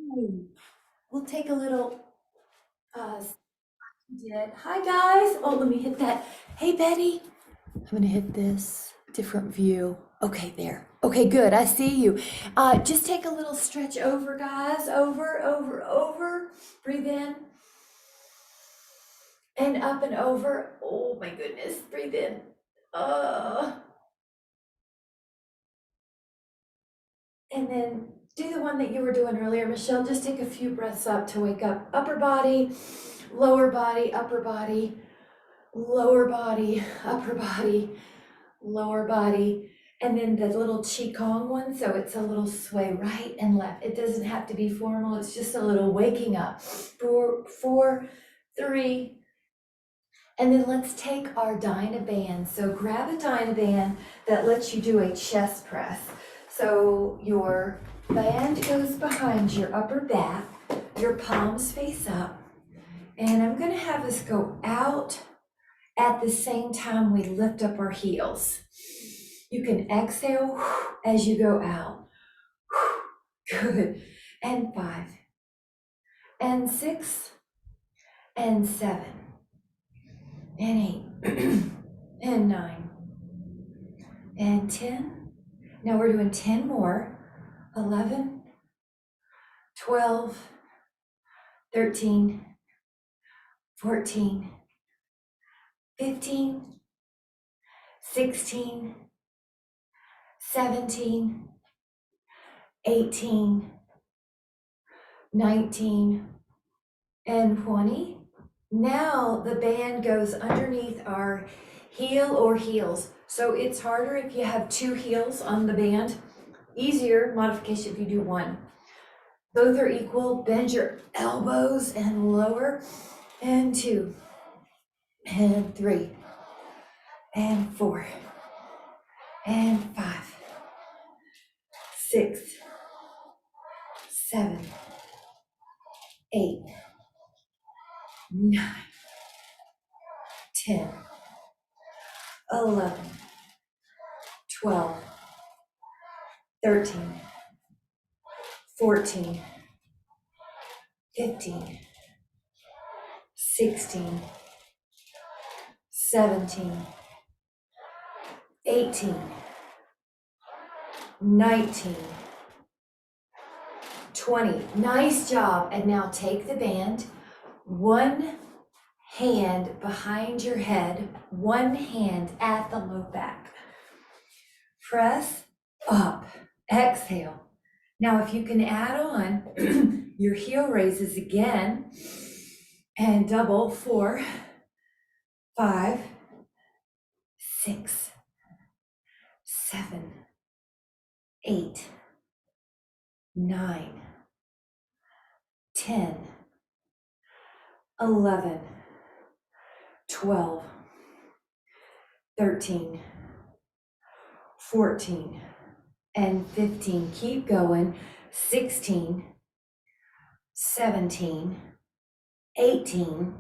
We'll take a little, uh, hi guys. Oh, let me hit that. Hey Betty, I'm gonna hit this different view. Okay, there. Okay, good. I see you. Just take a little stretch over, guys. Over. Breathe in and up and over. Oh my goodness. Breathe in. And then do the one that you were doing earlier, Michelle. Just take a few breaths up to wake up. Upper body, lower body, upper body, lower body, upper body, lower body. And then the little Qigong one, so it's a little sway right and left. It doesn't have to be formal, it's just a little waking up. Four, three, and then let's take our Dynaband. So grab a Dynaband that lets you do a chest press. So your band goes behind your upper back, your palms face up, and I'm gonna have us go out at the same time we lift up our heels. You can exhale as you go out. Good. And 5, and 6, and 7, and 8, and 9, and 10. Now we're doing 10 more. 11, 12, 13, 14, 15, 16, 17, 18, 19, and 20. Now the band goes underneath our heel or heels. So it's harder if you have 2 heels on the band. Easier modification if you do 1. Both are equal. Bend your elbows and lower. And 2, and 3, and 4, and 5, 6, 7, 8, 9, 10, 11, 12, 13, 14, 15, 16, 17, 18, 19, 20. Nice job. And now take the band, one hand behind your head, one hand at the low back. Press up, exhale. Now, if you can add on your heel raises again and double. 4, 5, 6, 7, 8, 9, 10, 11, 12, 13, 14, and 15. Keep going. 16, 17, 18,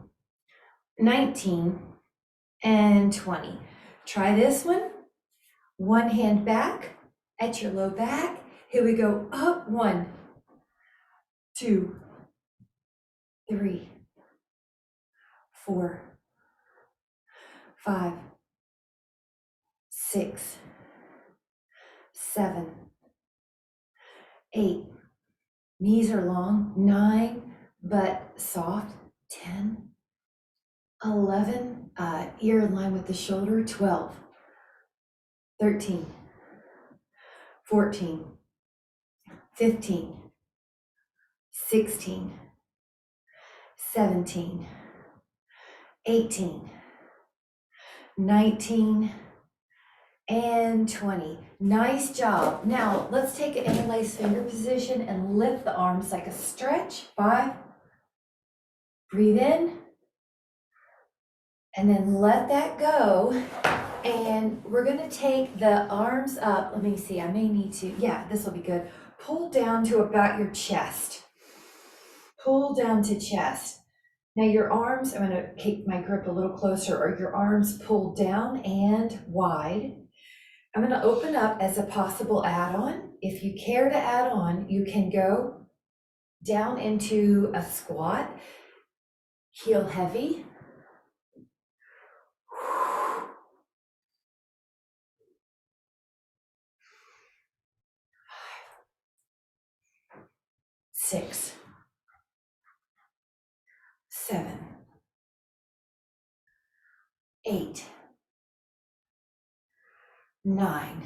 19, and 20. Try this one. One hand back at your low back. Here we go. Up. 1, 2, 3, 4, 5, 6, 7, 8. Knees are long. 9, but soft. 10, 11, ear in line with the shoulder. 12, 13, 14, 15, 16, 17, 18, 19, and 20. Nice job. Now let's take an interlaced finger position and lift the arms like a stretch. 5. Breathe in. And then let that go. And we're going to take the arms up. Let me see. I may need to. Yeah, this will be good. Pull down to about your chest. Pull down to chest. Now your arms, I'm going to keep my grip a little closer, or your arms pulled down and wide. I'm going to open up as a possible add-on. If you care to add on, you can go down into a squat, heel heavy. 6, 7, 8, 9,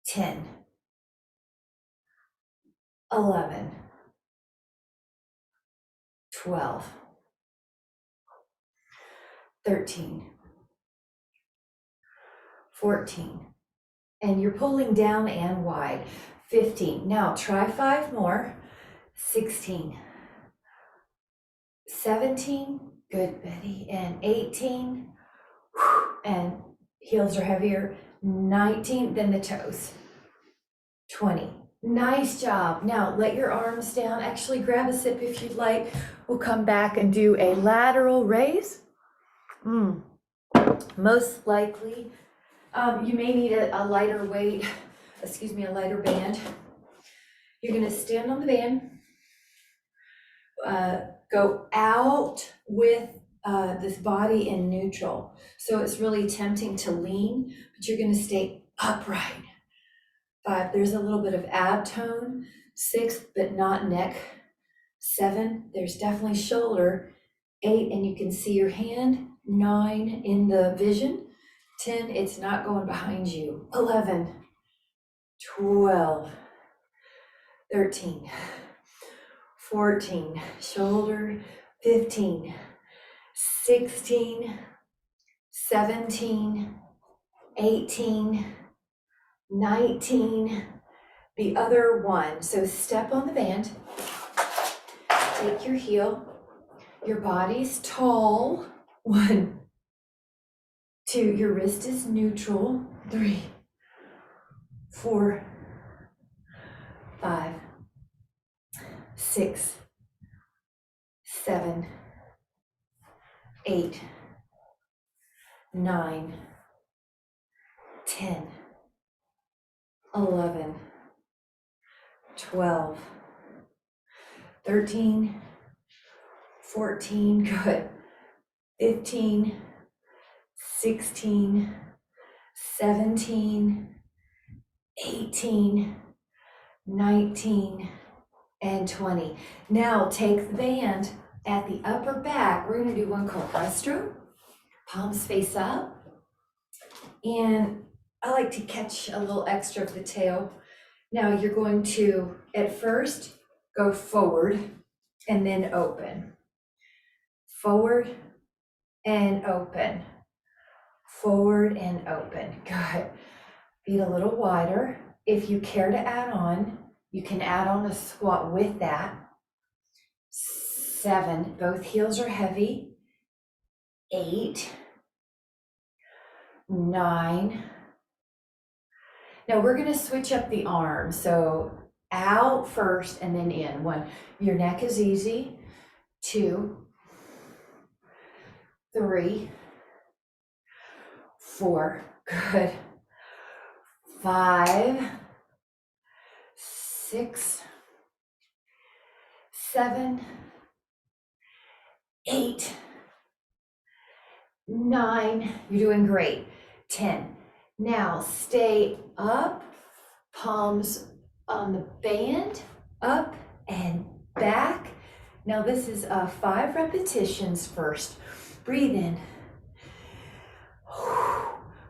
10, 11, 12, 13, 14, and you're pulling down and wide. 15. Now try 5 more. 16, 17, good Betty, and 18, and heels are heavier. 19, then the toes. 20. Nice job. Now let your arms down. Actually grab a sip if you'd like. We'll come back and do a lateral raise. Most likely, you may need a lighter weight, a lighter band. You're gonna stand on the band, go out with this body in neutral. So it's really tempting to lean, but you're gonna stay upright. 5, there's a little bit of ab tone. 6, but not neck. 7, there's definitely shoulder. 8, and you can see your hand. 9, in the vision. 10, it's not going behind you. 11, 12, 13, 14, shoulder. 15, 16, 17, 18, 19, the other one. So step on the band, take your heel, your body's tall. 1, 2, your wrist is neutral. 3, 4, 5, 6, 7, 8, 9, 10, 11, 12, 13, 14, good. 15, 16, 17, 18, 19, and 20. Now take the band at the upper back. We're gonna do one called breaststroke, palms face up. And I like to catch a little extra of the tail. Now you're going to, at first, go forward and then open. Forward and open. Forward and open. Good. Feet a little wider. If you care to add on, you can add on a squat with that. 7, both heels are heavy. 8, 9. Now we're gonna switch up the arms. So out first and then in. 1, your neck is easy. 2, 3, 4, good. 5, 6, 7, 8, 9, you're doing great. 10. Now stay up, palms on the band, up and back. Now this is 5 repetitions first. Breathe in.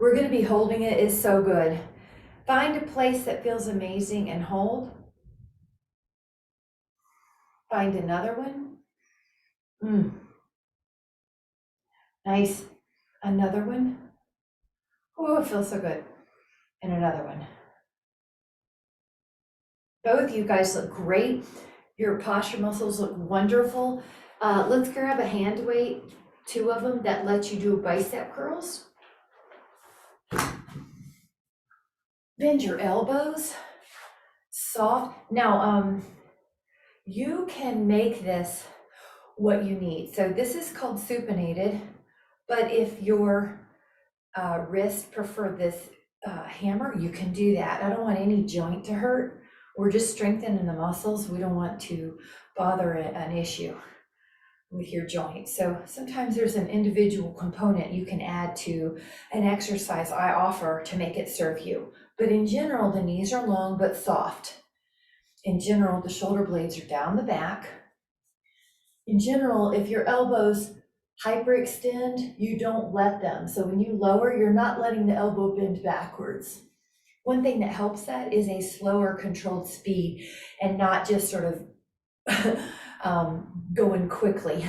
We're going to be holding it. Is so good. Find a place that feels amazing and hold. Find another one. Nice. Another one. Oh, it feels so good. And another one. Both you guys look great. Your posture muscles look wonderful. Let's grab a hand weight, 2 of them that let you do bicep curls. Bend your elbows, soft. Now, you can make this what you need. So this is called supinated, but if your wrists prefer this hammer, you can do that. I don't want any joint to hurt. We're just strengthening the muscles. We don't want to bother an issue with your joint. So sometimes there's an individual component you can add to an exercise I offer to make it serve you. But in general, the knees are long but soft. In general, the shoulder blades are down the back. In general, if your elbows hyperextend, you don't let them. So when you lower, you're not letting the elbow bend backwards. One thing that helps that is a slower controlled speed and not just sort of going quickly.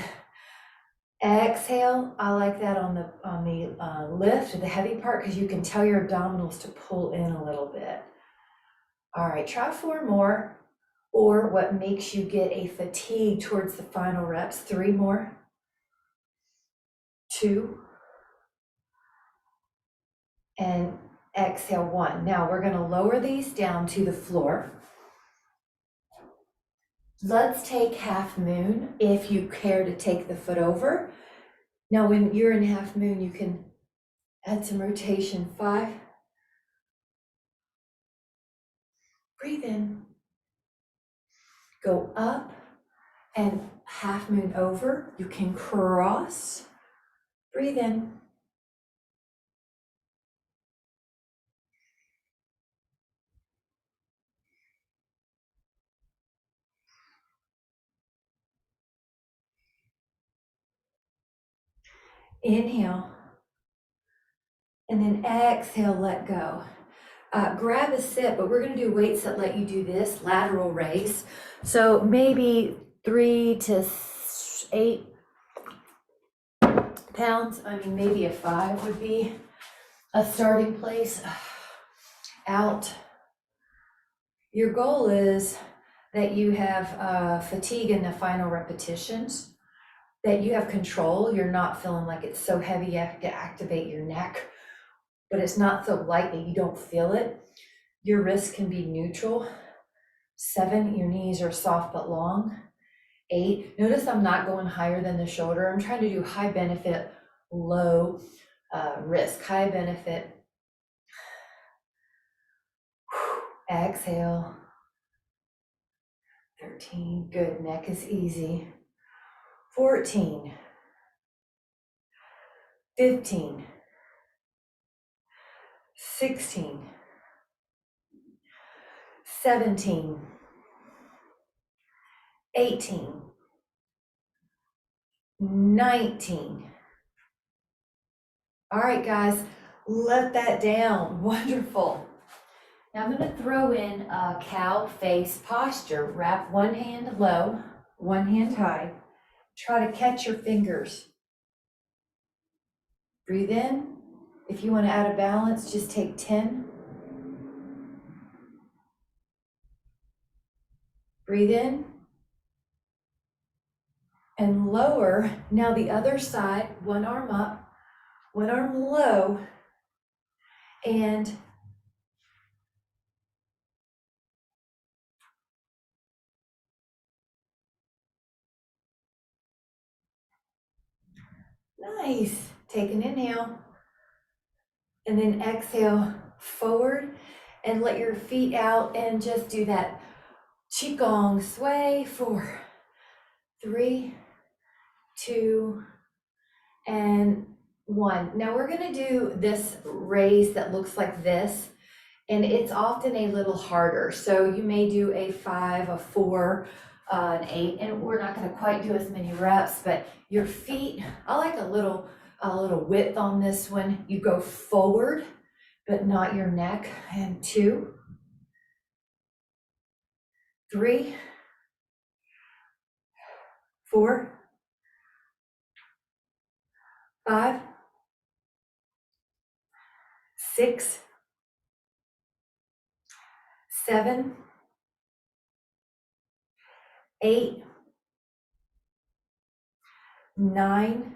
Exhale, I like that on the lift, the heavy part, because you can tell your abdominals to pull in a little bit. All right, try 4 more, or what makes you get a fatigue towards the final reps, 3 more, 2, and exhale 1. Now we're gonna lower these down to the floor. Let's take half moon if you care to take the foot over. Now when you're in half moon, you can add some rotation. 5. Breathe in. Go up and half moon over. You can cross. Breathe in. Inhale. And then exhale, let go. Grab a sit, but we're gonna do weights that let you do this, lateral raise. So maybe 3 to 8 pounds. I mean, maybe a 5 would be a starting place. Out. Your goal is that you have fatigue in the final repetitions, that you have control. You're not feeling like it's so heavy you have to activate your neck, but it's not so light that you don't feel it. Your wrist can be neutral. 7, your knees are soft but long. 8, notice I'm not going higher than the shoulder. I'm trying to do high benefit, low risk. High benefit. Exhale. 13, good, neck is easy. 14, 15, 16, 17, 18, 19. All right, guys, let that down. Wonderful. Now I'm going to throw in a cow face posture. Wrap one hand low, one hand high. Try to catch your fingers. Breathe in. If you want to add a balance, just take 10. Breathe in. And lower. Now the other side, one arm up, one arm low, and nice. Take an inhale, and then exhale forward, and let your feet out, and just do that qigong sway. 4, 3, 2, and 1. Now we're going to do this raise that looks like this, and it's often a little harder. So you may do a 5, a 4, an 8, and we're not going to quite do as many reps, but your feet, I like a little width on this one. You go forward, but not your neck. And 2, 3, 4, 5, 6, 7, 8, 9,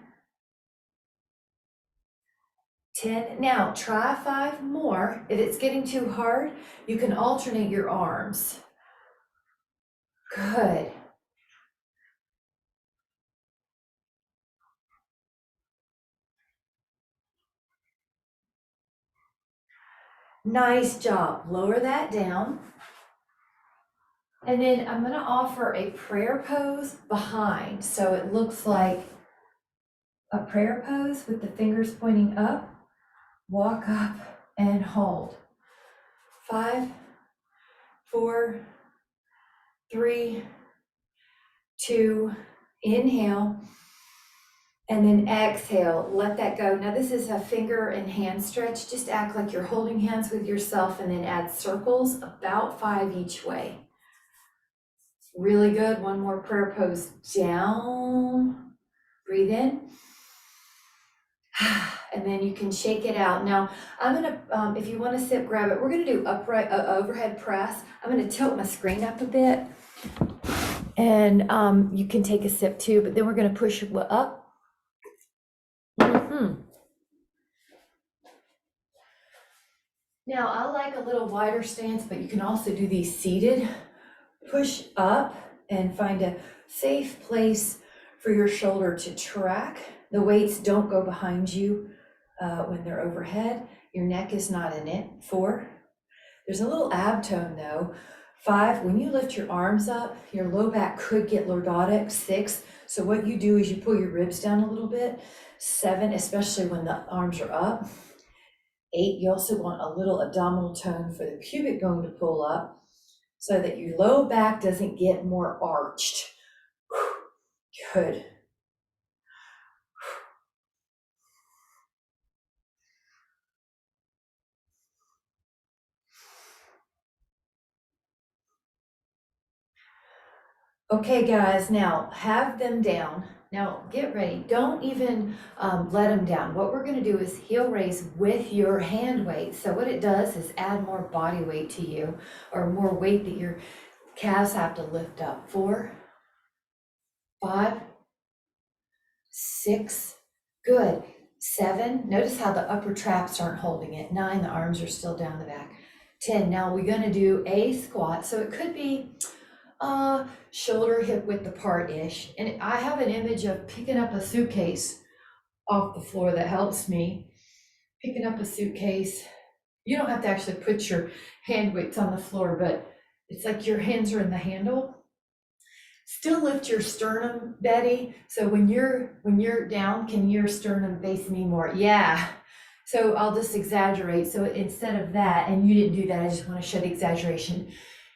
10. Now try 5 more. If it's getting too hard, you can alternate your arms. Good. Nice job. Lower that down. And then I'm gonna offer a prayer pose behind. So it looks like a prayer pose with the fingers pointing up. Walk up and hold. 5, 4, 3, 2, inhale. And then exhale, let that go. Now this is a finger and hand stretch. Just act like you're holding hands with yourself and then add circles about 5 each way. Really good. One more prayer pose down. Breathe in. And then you can shake it out. Now I'm gonna, if you wanna sit, grab it. We're gonna do upright, overhead press. I'm gonna tilt my screen up a bit. And you can take a sip too, but then we're gonna push up. Now, I like a little wider stance, but you can also do these seated. Push up and find a safe place for your shoulder to track. The weights don't go behind you when they're overhead. Your neck is not in it. 4. There's a little ab tone though. 5, when you lift your arms up, your low back could get lordotic. 6, so what you do is you pull your ribs down a little bit. 7, especially when the arms are up. 8, you also want a little abdominal tone for the pubic bone to pull up so that your low back doesn't get more arched. Good. Okay, guys, now have them down. Now get ready. Don't even let them down. What we're going to do is heel raise with your hand weight. So what it does is add more body weight to you, or more weight that your calves have to lift up. 4, 5, 6, good. 7, notice how the upper traps aren't holding it. 9, the arms are still down the back. 10, now we're going to do a squat. So it could be shoulder hip width apart-ish. And I have an image of picking up a suitcase off the floor that helps me. Picking up a suitcase. You don't have to actually put your hand weights on the floor, but it's like your hands are in the handle. Still lift your sternum, Betty. So when you're down, can your sternum face me more? Yeah. So I'll just exaggerate. So instead of that, and you didn't do that, I just want to show the exaggeration.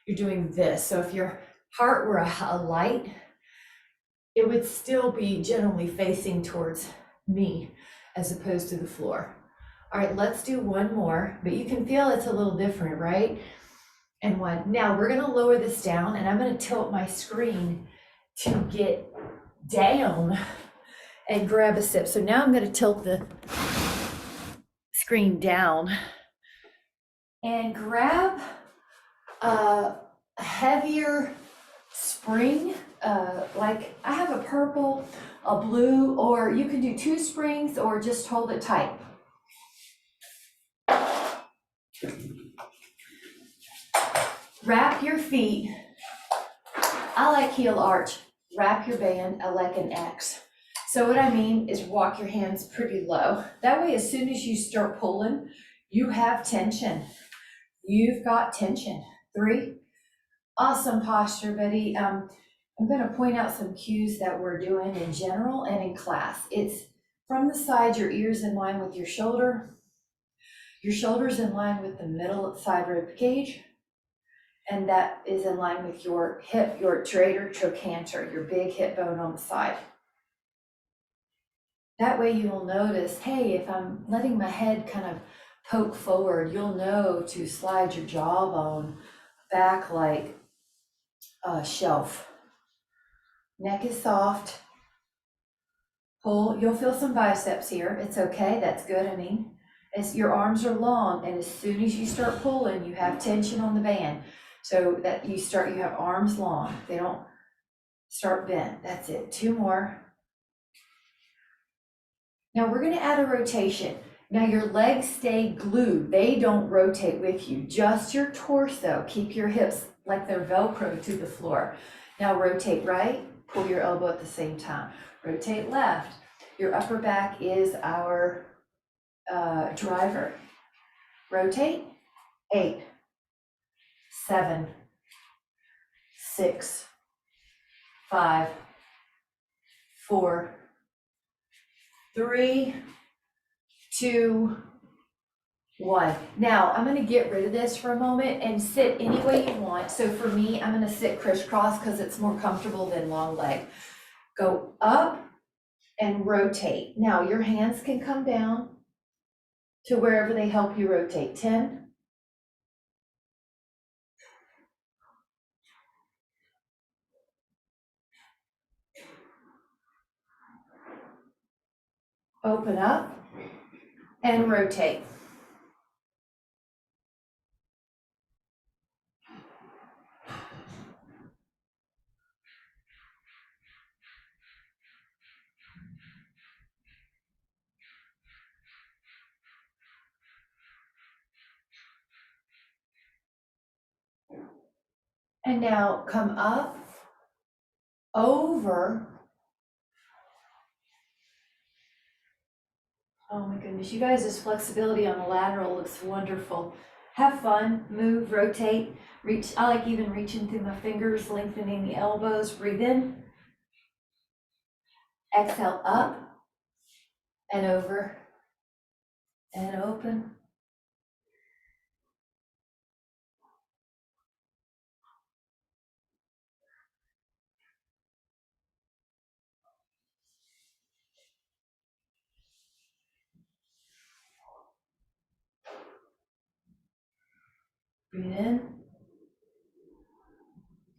You're doing this. So if your heart were a light, it would still be generally facing towards me as opposed to the floor. All right, let's do one more, but you can feel it's a little different, right? And 1. Now we're going to lower this down, and I'm going to tilt my screen to get down and grab a sip. So now I'm going to tilt the screen down and grab a heavier spring. Like I have a purple, a blue, or you can do 2 springs or just hold it tight. Wrap your feet. I like heel arch. Wrap your band. I like an X. So what I mean is walk your hands pretty low. That way, as soon as you start pulling, you have tension. You've got tension. 3. Awesome posture, Betty. I'm going to point out some cues that we're doing in general and in class. It's from the side, your ears in line with your shoulder. Your shoulder's in line with the middle side rib cage. And that is in line with your hip, your trader trochanter, your big hip bone on the side. That way you'll notice, hey, if I'm letting my head kind of poke forward, you'll know to slide your jawbone back like a shelf. Neck is soft. Pull, you'll feel some biceps here. It's okay, that's good, I mean. As your arms are long, and as soon as you start pulling, you have tension on the band. So that you have arms long. They don't start bent. That's it. 2 more. Now we're going to add a rotation. Now your legs stay glued. They don't rotate with you. Just your torso. Keep your hips like they're Velcro to the floor. Now rotate right. Pull your elbow at the same time. Rotate left. Your upper back is our driver. Rotate. 8, 7, 6, 5, 4, 3, 2, 1. Now I'm going to get rid of this for a moment and sit any way you want. So for me, I'm going to sit crisscross because it's more comfortable than long leg. Go up and rotate. Now your hands can come down to wherever they help you rotate. 10, open up and rotate. And now come up, over. Oh my goodness, you guys, this flexibility on the lateral looks wonderful. Have fun, move, rotate, reach. I like even reaching through my fingers, lengthening the elbows. Breathe in. Exhale up and over and open. Breathe in.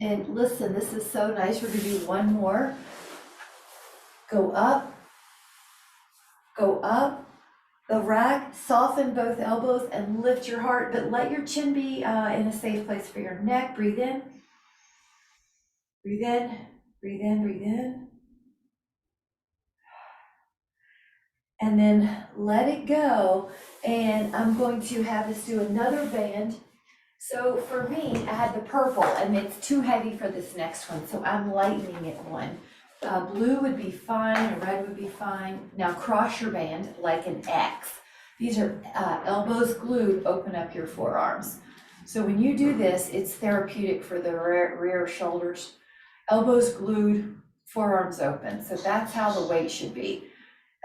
And listen, this is so nice. We're gonna do one more. Go up, the rack, soften both elbows and lift your heart, but let your chin be in a safe place for your neck. Breathe in, breathe in, breathe in, breathe in. And then let it go. And I'm going to have us do another band. So for me, I had the purple and it's too heavy for this next one. So I'm lightening it one. Blue would be fine, red would be fine. Now cross your band like an X. These are elbows glued, open up your forearms. So when you do this, it's therapeutic for the rear shoulders. Elbows glued, forearms open. So that's how the weight should be.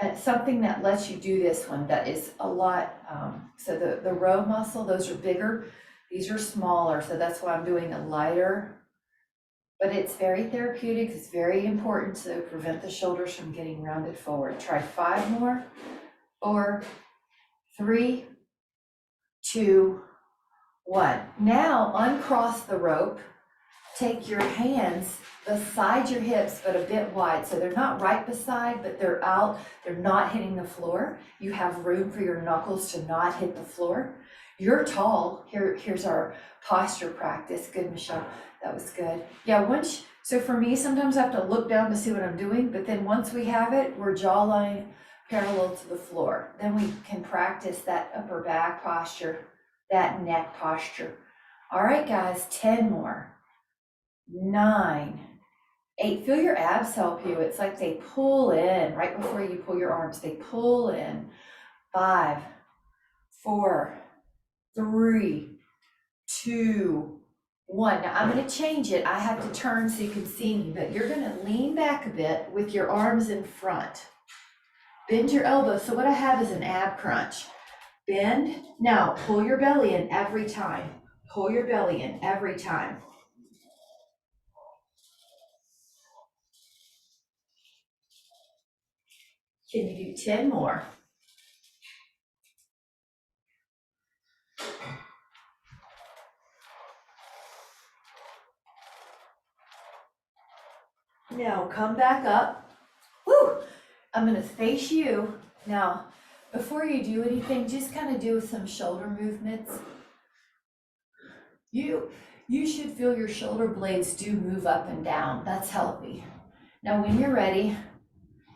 And something that lets you do this one that is a lot, so the row muscle, those are bigger. These are smaller, so that's why I'm doing a lighter. But it's very therapeutic, it's very important to prevent the shoulders from getting rounded forward. Try 5 more, 4, 3, 2, 1. Now uncross the rope, take your hands beside your hips, but a bit wide. So they're not right beside, but they're out, they're not hitting the floor. You have room for your knuckles to not hit the floor. You're tall. Here's our posture practice. Good, Michelle. That was good. Yeah, so for me, sometimes I have to look down to see what I'm doing, but then once we have it, we're jawline parallel to the floor. Then we can practice that upper back posture, that neck posture. All right, guys, 10 more. 9, 8, feel your abs help you. It's like they pull in right before you pull your arms, they pull in. 5, 4, 3, 2, 1. Now I'm going to change it. I have to turn so you can see me, but you're going to lean back a bit with your arms in front. Bend your elbows. So what I have is an ab crunch. Bend. Now pull your belly in every time. Pull your belly in every time. Can you do 10 more? Now come back up. Woo! I'm going to face you. Now, before you do anything, just kind of do some shoulder movements. You should feel your shoulder blades do move up and down. That's healthy. Now, when you're ready,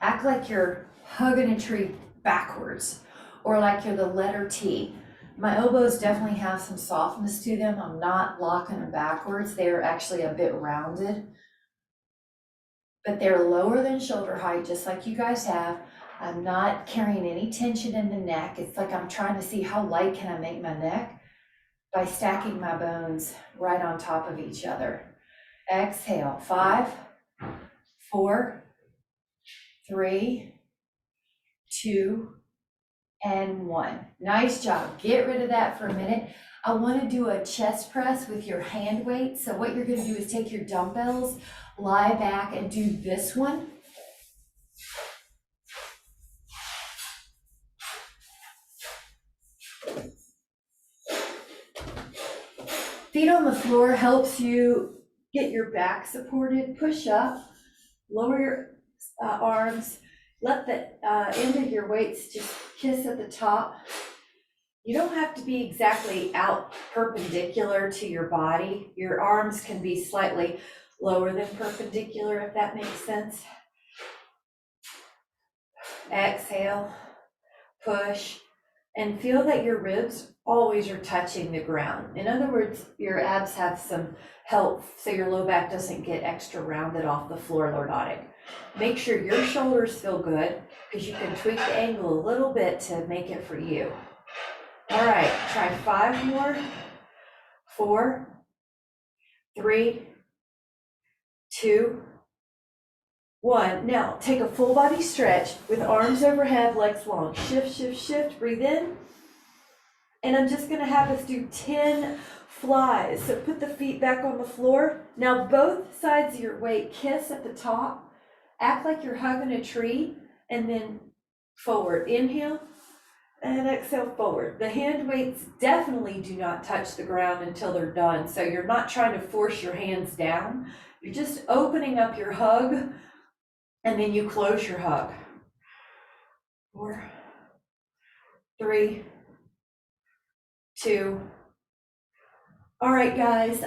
act like you're hugging a tree backwards or like you're the letter T. My elbows definitely have some softness to them. I'm not locking them backwards. They're actually a bit rounded, but they're lower than shoulder height, just like you guys have. I'm not carrying any tension in the neck. It's like I'm trying to see how light can I make my neck by stacking my bones right on top of each other. Exhale, 5, 4, 3, 2, and 1. Nice job. Get rid of that for a minute. I want to do a chest press with your hand weight. So what you're going to do is take your dumbbells, lie back, and do this one. Feet on the floor helps you get your back supported. Push up, lower your arms. Let the end of your weights just kiss at the top. You don't have to be exactly out perpendicular to your body. Your arms can be slightly lower than perpendicular, if that makes sense. Exhale, push, and feel that your ribs always are touching the ground. In other words, your abs have some help so your low back doesn't get extra rounded off the floor lordotic. Make sure your shoulders feel good because you can tweak the angle a little bit to make it for you. All right, try 5 more. 4, 3, 2, 1. Now take a full body stretch with arms overhead, legs long. Shift, shift, shift, breathe in. And I'm just gonna have us do 10 flies. So put the feet back on the floor. Now both sides of your weight kiss at the top. Act like you're hugging a tree and then forward. Inhale and exhale forward. The hand weights definitely do not touch the ground until they're done. So you're not trying to force your hands down. You're just opening up your hug and then you close your hug. 4, 3, 2. All right, guys,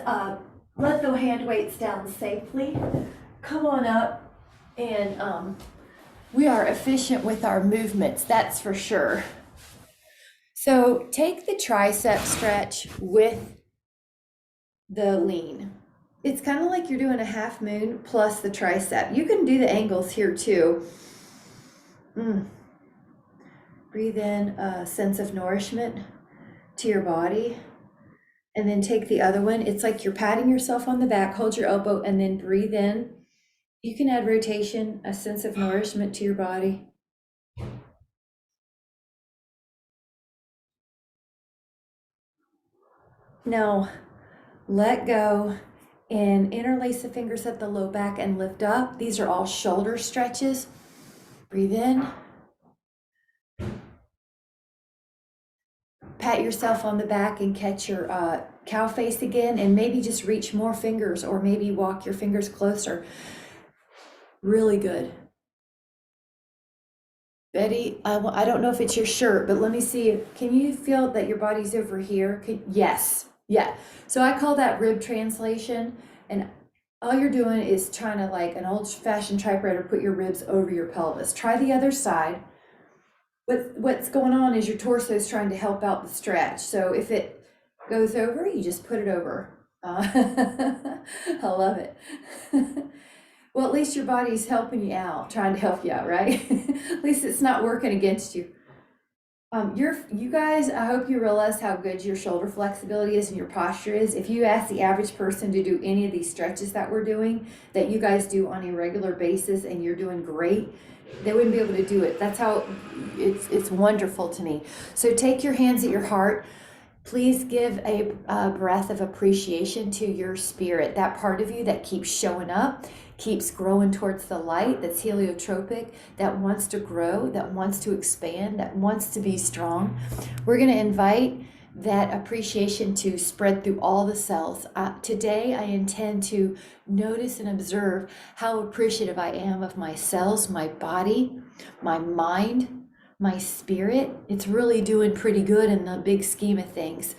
let the hand weights down safely. Come on up, and we are efficient with our movements, that's for sure. So take the tricep stretch with the lean. It's kind of like you're doing a half moon plus the tricep. You can do the angles here too. Breathe in a sense of nourishment to your body, and then take the other one. It's like you're patting yourself on the back, hold your elbow, and then breathe in. You can add rotation, a sense of nourishment to your body. Now, let go and interlace the fingers at the low back and lift up. These are all shoulder stretches. Breathe in. Pat yourself on the back and catch your cow face again, and maybe just reach more fingers, or maybe walk your fingers closer. Really good. Betty, I don't know if it's your shirt, but let me see. Can you feel that your body's over here? Yes. Yeah. So I call that rib translation, and all you're doing is trying to, like an old-fashioned typewriter, put your ribs over your pelvis. Try the other side. What's going on is your torso is trying to help out the stretch. So if it goes over, you just put it over. I love it. Well, at least your body's helping you out, trying to help you out, right? At least it's not working against you. You guys, I hope you realize how good your shoulder flexibility is and your posture is. If you ask the average person to do any of these stretches that we're doing, that you guys do on a regular basis, and you're doing great, they wouldn't be able to do it. That's how it's wonderful to me. So take your hands at your heart. Please give a breath of appreciation to your spirit, that part of you that keeps showing up, keeps growing towards the light, that's heliotropic, that wants to grow, that wants to expand, that wants to be strong. We're going to invite that appreciation to spread through all the cells. Today, I intend to notice and observe how appreciative I am of my cells, my body, my mind, my spirit. It's really doing pretty good in the big scheme of things.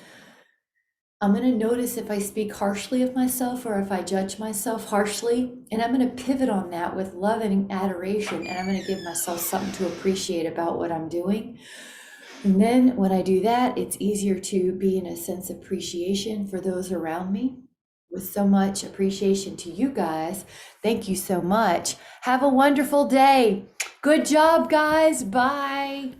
I'm going to notice if I speak harshly of myself or if I judge myself harshly, and I'm going to pivot on that with love and adoration, and I'm going to give myself something to appreciate about what I'm doing. And then when I do that, it's easier to be in a sense of appreciation for those around me. With so much appreciation to you guys, thank you so much. Have a wonderful day. Good job, guys. Bye.